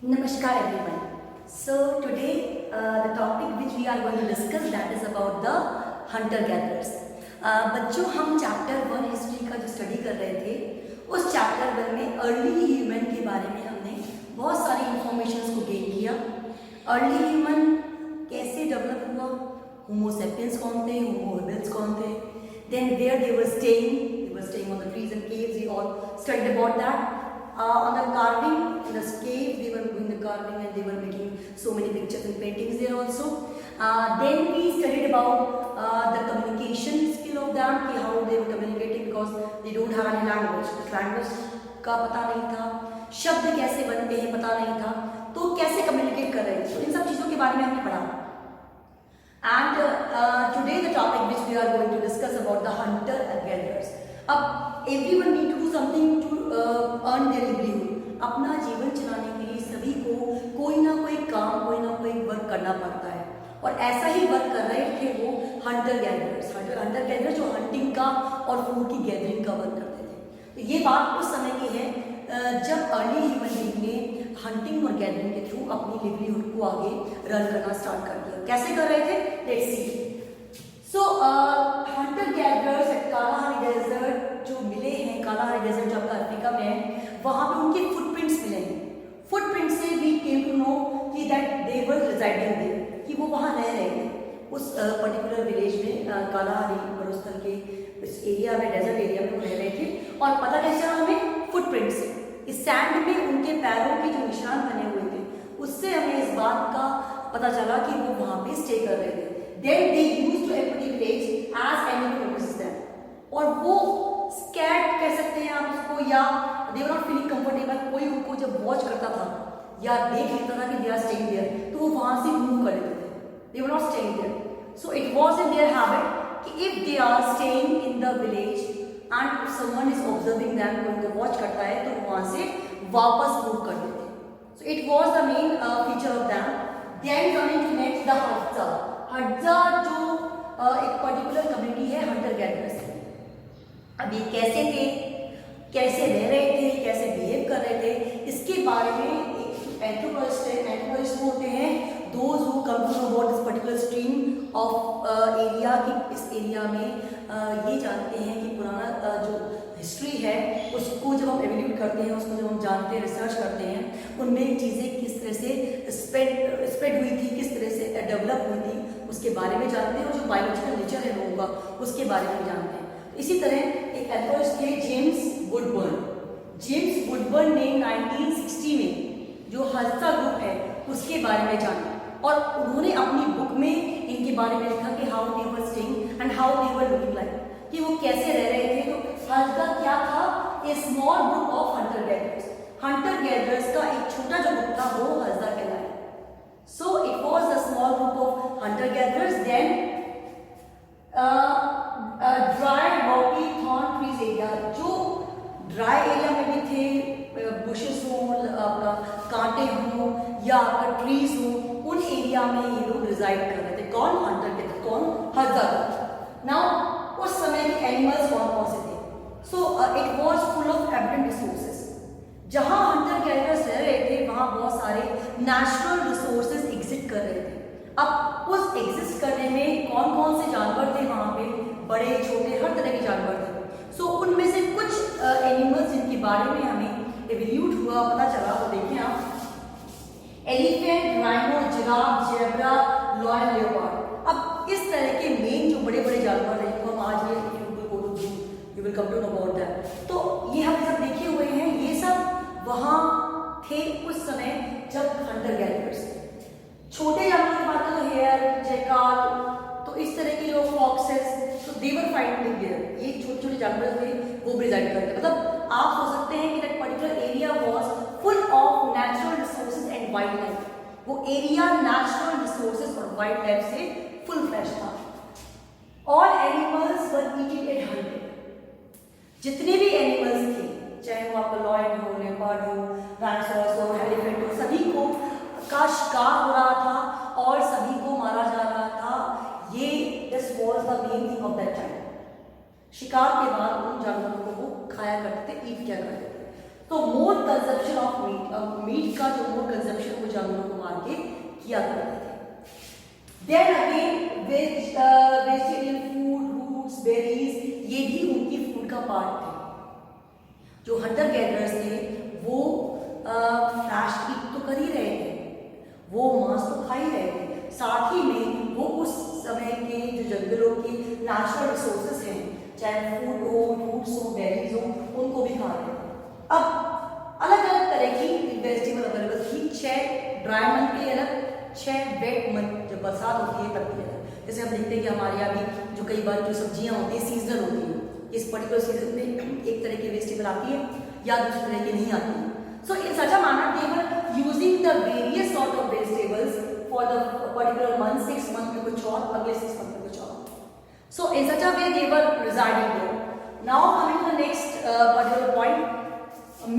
Namaskar everyone. So today the topic which we are going to discuss that is about the hunter gatherers. बच्चों हम chapter 1 history का जो study कर रहे थे उस चैप्टर 1 में अर्ली ह्यूमन के बारे में हमने बहुत सारी इंफॉर्मेशंस को गेन किया। अर्ली ह्यूमन कैसे डेवलप हुआ, होमो सेपियंस कौन थे, होमो हेबिल्स कौन थे, then where they were staying on the trees and caves, we all studied about that. On the carving in the cave, they were doing the carving and they were making so many pictures and paintings there also. Then we studied about the communication skill of them, कि how they were communicating because they don't have any language. उस language का पता नहीं था, शब्द कैसे बनते हैं पता नहीं था, तो कैसे communicate कर रहे थे, तो इन सब चीज़ों के बारे में हमने पढ़ा. And today the topic which we are going to discuss about the hunter and gatherers. अब everyone need to do something to earn their livelihood. अपना जीवन चलाने के लिए सभी को कोई ना कोई काम, कोई ना कोई वर्क करना पड़ता है, और ऐसा ही वर्क कर रहे थे वो हंटर गैदरर्स. हंटर गैदरर्स जो हंटिंग का और फूड की गैदरिंग का वर्क करते थे. तो ये बात उस समय की है जब अर्ली ह्यूमन बीइंग ने हंटिंग और गैदरिंग के थ्रू अपनी लिवलीहुड को आगे रन करना स्टार्ट कर दिया. कैसे कर रहे थे, let's see. So hunter gatherers at Kalahari desert जो मिले हैं, कालाहारी डेजर्ट जो आपका अफ्रीका में है, वहाँ पे उनके फुटप्रिंट्स मिले हैं. फुटप्रिंट से वी केम टू नो कि that they were residing there, कि वो वहाँ रह रहे थे उस पर्टिकुलर विलेज में, कालाहारी मरुस्थल के इस एरिया में, डेजर्ट एरिया में वो रह रहे थे. और पता कैसे चला हमें, फुटप्रिंट से, इस सैंड में उनके पैरों के जो निशान बने हुए थे उससे हमें इस बात का पता चला कि वो वहाँ पे स्टे कर रहे थे. Then they used to empty village as enemy notices them. और वो scared कह सकते हैं आप उसको, या they were not feeling comfortable. कोई उनको जब वॉच करता था या देख लेता था कि they are staying there, तो वो वहाँ से मूव कर लेते थे. They were not staying there. So it was in their habit कि if they are staying in the village and if someone is observing them, कोई उनको वॉच करता है तो वहाँ से वापस मूव कर देते. So it was the main feature of them. Then coming to next, the Hadza. हड्जा जो एक पर्टिकुलर कम्युनिटी है हंटर गैदरर्स. अब ये कैसे थे, कैसे रह रहे थे, कैसे बिहेव कर रहे थे, इसके बारे में एक एंथ्रोपोलॉजिस्ट है. एंथ्रोपोलॉजिस्ट होते हैं those who come to know about this particular stream of area, कि इस एरिया में ये जानते हैं कि पुराना जो हिस्ट्री है उसको जब हम एवेल्यूट करते हैं, उसको जब हम जानते हैं, रिसर्च करते हैं, उनमें चीज़ें किस तरह से स्प्रेड हुई थी, किस तरह से डेवलप हुई थी, उसके बारे में जानते हैं, और जो बायोलॉजिकल नेचर है लोगों का उसके बारे में जानते हैं. इसी तरह एक एथोलॉजिस्ट थे जेम्स वुडबर्न. जेम्स वुडबर्न ने 1960 में जो हड्जा ग्रुप है उसके बारे में जाना, और उन्होंने अपनी बुक में इनके बारे में लिखा कि how they were staying and how they were looking like, कि वो कैसे रह रहे थे. तो हड्जा क्या था, a small group of hunter gatherers. Hunter gatherers का एक छोटा जो ग्रुप था वो हड्जा कहलाया. So it was a small group of hunter gatherers. Then dry rocky thorn trees area, जो ड्राई एरिया में भी थे, बुशेस हो, आपका कांटे हो या आपका ट्रीज हो, उन एरिया में ये लोग रिजाइड कर रहे थे. कौन, हंटर गैदरर, कौन, हड्जा. नाउ उस समय के एनिमल्स कौन कौन से थे. So it was full of abundant resources. जहाँ हंटर गैदरर्स रह रहे थे वहाँ बहुत सारे नेचुरल रिसोर्सेज एग्जिस्ट कर रहे थे. अब उस एग्जिस्ट करने में कौन कौन से जानवर थे वहाँ पे, बड़े छोटे हर तरह के जानवर थे. सो उनमें से कुछ एनिमल्स जिनके बारे में हमें एवोल्यूट हुआ पता चला, तो देखें आप, elephant, rhino, giraffe, zebra, lion, leopard. अब इस तरह के मेन जो बड़े बड़े जानवर हैं जिनको हम आज ये you will come to know about that, तो ये हमने सब देखे हुए हैं. ये सब वहाँ थे उस समय जब हंटर गैदरर्स. छोटे जानवरों की बात करें तो हेयर, जैकाल, तो इस तरह के जो फॉक्सेस, तो दे वर फाइटिंग देयर. ये छोटे छोटे जानवर थे वो भी रिजाइड करते. मतलब आप सोच सकते हैं कि that particular area was full of natural resources and wild life. वो एरिया नेचुरल रिसोर्सेज और वाइल्ड लाइफ से फुल फ्रेश था. All animals were eated and hunted. जितने भी एनिमल्स थे, चाहे वो आपका लॉयन हो, लेपर्ड हो, राइनोसोरस हो, एलिफेंट हो, सभी को का शिकार हो रहा था और सभी को मारा जा रहा था. ये this was the main thing of that time. शिकार के बाद उन जानवरों को वो खाया करते थे, ईट किया करते थे. तो मोर कंजप्शन ऑफ मीट का जो मोर कंजप्शन वो जानवरों को मार के किया करते थे। Then again vegetarian food, roots, berries, ये भी उनकी फूड का पार्ट थे। जो हंटर गैदरर्स थे वो फ्लैश ईट तो कर ही रहे थे, वो मांस तो खा ही रहे थे, साथ ही में वो उस समय के जो जंगलों की नेचुरल रिसोर्सेज हैं, चाहे फूड हो, फ्रूट्स हो, बेरीज हो, उनको भी खा रहे थे। अब अलग अलग तरह की वेजिटेबल अवेलेबल थी, 6 ड्राई मंथ के अलग, 6 वेट मंथ जब बरसात होती है तब भी अलग। जैसे हम देखते हैं कि हमारे यहाँ भी जो कई बार जो सब्जियाँ होती हैं सीजनल होती हैं, इस पर्टिकुलर सीजन में एक तरह की वेजिटेबल आती है या दूसरी तरह की नहीं आती है। So in such a manner they were using the various sort of vegetables for the particular month, 6 months में कुछ और, अगले 6 months में कुछ और. So in such a way they were residing there. Now coming to the next particular point,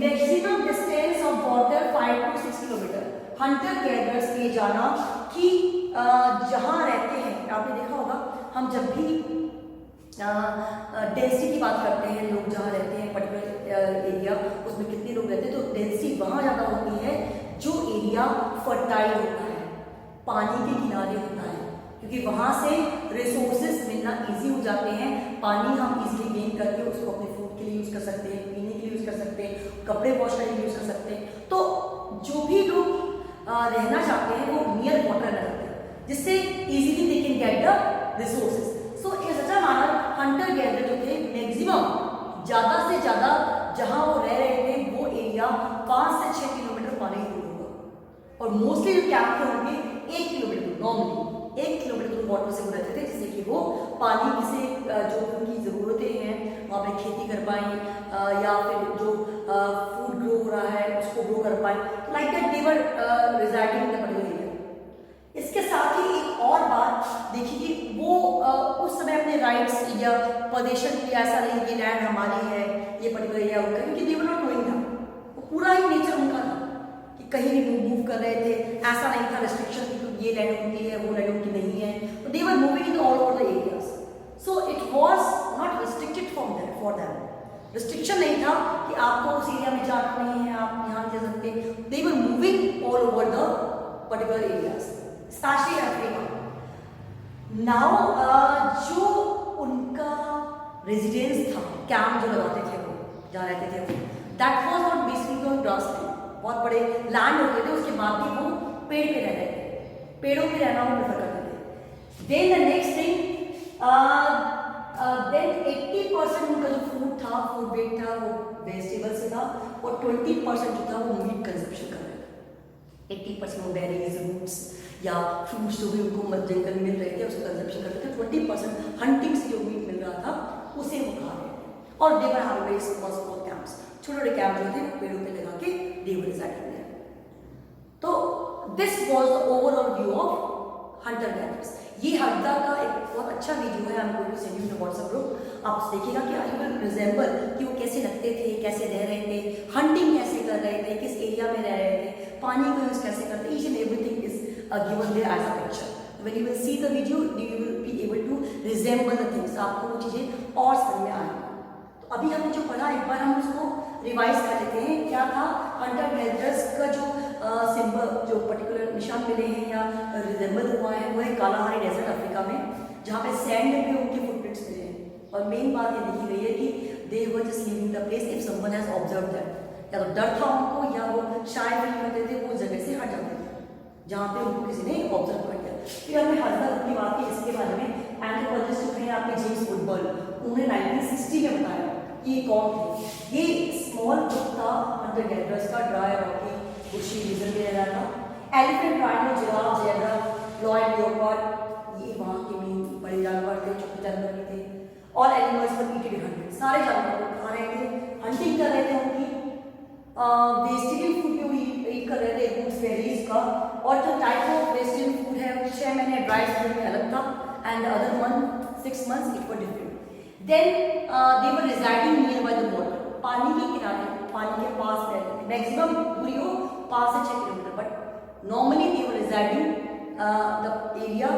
maximum distance of water 5 to 6 kilometre. Hunter gatherers के जाना कि जहाँ रहते हैं, आपने देखा होगा हम जब भी डेंसिटी की बात करते हैं, लोग जहाँ रहते हैं पर्टिकुलर एरिया, उसमें कितने लोग रहते हैं, तो डेंसिटी वहाँ ज़्यादा होती है जो एरिया फर्टाइल होता है, पानी के किनारे होता है, क्योंकि वहाँ से रिसोर्सेज मिलना इजी हो जाते हैं। पानी हम इजीली गेन करके उसको अपने फूड के लिए यूज़ कर सकते हैं, पीने के लिए यूज़ कर सकते हैं, कपड़े वॉश करने के लिए यूज़ कर सकते हैं। तो जो भी लोग रहना चाहते हैं वो नियर वाटर रहते हैं, जिससे easily they can get the resources. So in such a manner Hunter gatherer जो थे मैक्सिमम ज़्यादा से ज़्यादा जहाँ वो रह रहे थे वो एरिया 5 से 6 किलोमीटर पानी दूर होगा, और मोस्टली जो कैंप के होंगे 1 किलोमीटर दूर, नॉर्मली 1 किलोमीटर दूर वाटर से वो रहते थे, जिससे कि वो पानी से जो उनकी ज़रूरतें हैं वहाँ पे खेती कर पाएँ या फिर जो फूड ग्रो हो रहा है उसको ग्रो कर पाएँ, like that they were residing in the particular area. इसके साथ ही एक और बात देखिए कि वो उस समय अपने राइट्स या पोजीशन के लिए ऐसा नहीं कि लैंड हमारी है, ये पर्टिकुलर एरिया उनका, क्योंकि दे वर नॉट नोइंग था, वो पूरा ही नेचर उनका था कि कहीं भी मूव कर रहे थे, ऐसा नहीं था रिस्ट्रिक्शन कि ये लैंड उनकी है वो लैंड उनकी नहीं है, तो they were moving in all over the areas. So it was not restricted for them, restriction नहीं था कि आपको उस एरिया में जाना नहीं है, आप यहाँ जा सकते, they were moving all over the particular areas, specially Africa. Now जो उनका रेजिडेंस था, कैंप जो लगाते थे वो जहाँ रहते थे वो, that was not basically on grassland, बहुत बड़े लैंड होते थे, उसके बाद भी वो पेड़ पे रह रहे थे, पेड़ों पे रहना वो प्रेफर करते थे। Then the next thing, then 80% उनका जो फूड था, फूड वेट था वो वेजिटेबल से था, और 20% जो था वो मीट कंजप्शन कर रहे थे। 80% वो बेरीज, रूट्स या फ्रूट्स जो भी उनको जंगल में मिल रहे थे उसको कंजप्शन करते थे, 20% हंटिंग से जो मीट मिल रहा था उसे वो खा रहे थे। और they were having very small camps, छोटे छोटे कैंप जो थे पेड़ों पे लगा के दे वर रिजाइडिंग देयर। तो this was the overall view of hunter gatherers. ये हंटर का एक बहुत अच्छा वीडियो है, हम going to send you in WhatsApp group, आप देखिएगा कि यू विल रिजेंबल कि वो कैसे लगते थे, कैसे रह रहे थे, हंटिंग कैसे कर रहे थे, किस एरिया में रह रहे थे, पानी को यूज कैसे करते, each and everything is given there as a picture. When you will see the video, you will be able to resemble the things. आपको वो चीजें और समझ में आएंगी। तो अभी हमने जो पढ़ा एक बार हम उसको रिवाइज कर लेते हैं। क्या था हंटर गैदरर्स का जो सिंबल, जो पर्टिकुलर निशान मिले हैं या रिजेंबल हुआ है, वो है कालाहारी डेजर्ट अफ्रीका में, जहाँ पे सैंड में उनके फुटप्रिंट्स मिले हैं। और मेन बात ये देखी गई है कि they were just leaving the place if someone has observed that, या तो डर था उनको या वो शायद नहीं करते थे, वो जगह से हट जाते थे जहाँ पे उनको किसी ने ऑब्जर्व कर दिया। फिर हमने हल्का की बात की इसके बारे में, एंथ्रोपोलॉजिस्ट जो थे आपके जेम्स वुडबर्ड, उन्होंने 1960 में बताया कि ये कौन थे। ये स्मॉल ग्रुप था हंटर गैदरर्स का, ड्राई रॉकी बुशी रीजन में रह रहा था। Elephant, rhino, giraffe, zebra, lion, leopard, ये वहाँ के मेन बड़े जानवर थे, छोटे जानवर भी थे। और एनिमल्स पर ईटेड हंटिंग, सारे जानवर को खा रहे थे, हंटिंग कर रहे थे, उनकी वेजिटेबल फूड भी ईट कर रहे थे, रूट्स, बेरीज का। और जो टाइप ऑफ वेजिटेबल फूड है 6 महीने ड्राई सीजन में अलग था, and other month 6 months it were different. Then they were residing nearby the water, पानी के किनारे, पानी के पास रहते थे, मैक्सिमम दूरी हो 5 से 6 kilometre, but normally they were residing the area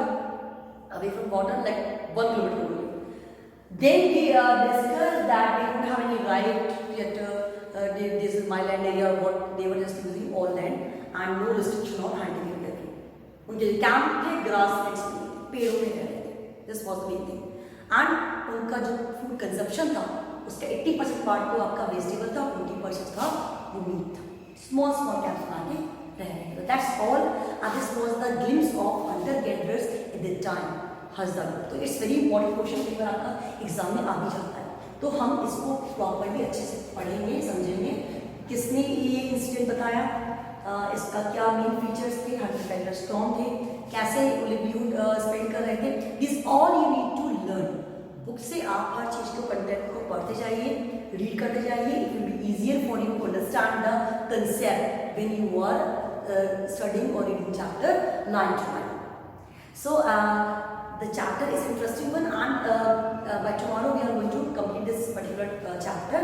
away from water like 1 kilometre दूरी। Then they discussed that they don't have any right yet. This my land area or what, they were just using all land and no restriction on hunting and gathering. उनके camp थे grass lands में, पेड़ों में रह रहे थे, this was the main thing. And उनका जो फूड कंजप्शन था उसका 80% पार्ट तो आपका वेजिटेबल था, 20% था वो मीट था। स्मॉल स्मॉल कैंप्स बना के रह रहे थे। That's all and this was the glimpse of hunter gatherers at the time हजदा। तो इट्स वेरी इंपॉर्टेंट क्वेश्चन, कई बार आपका एग्जाम में आ भी जाता है, तो हम इसको प्रॉपरली अच्छे से पढ़ेंगे, समझेंगे। किसने ये इंसिडेंट बताया, इसका क्या मेन फीचर्स थे, हंटर गैदरर्स कौन थे, कैसे लिवलीहुड स्पेंड कर रहे थे, this all you need to learn. Book से आप हर चीज़ को, कंटेंट को पढ़ते जाइए, रीड करते जाइए। It will be easier for you to understand the concept when you are studying और reading chapter 9 to 9. So the chapter is interesting one, and by tomorrow we are going to complete this particular chapter.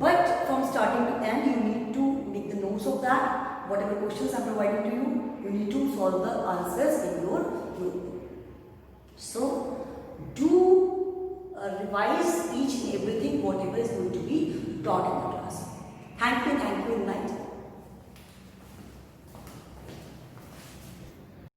But from starting to end, you need to make the notes of that. Whatever questions I am providing to you, you need to solve the answers in your notebook. So do revise each and everything whatever is going to be taught in the class. Thank you.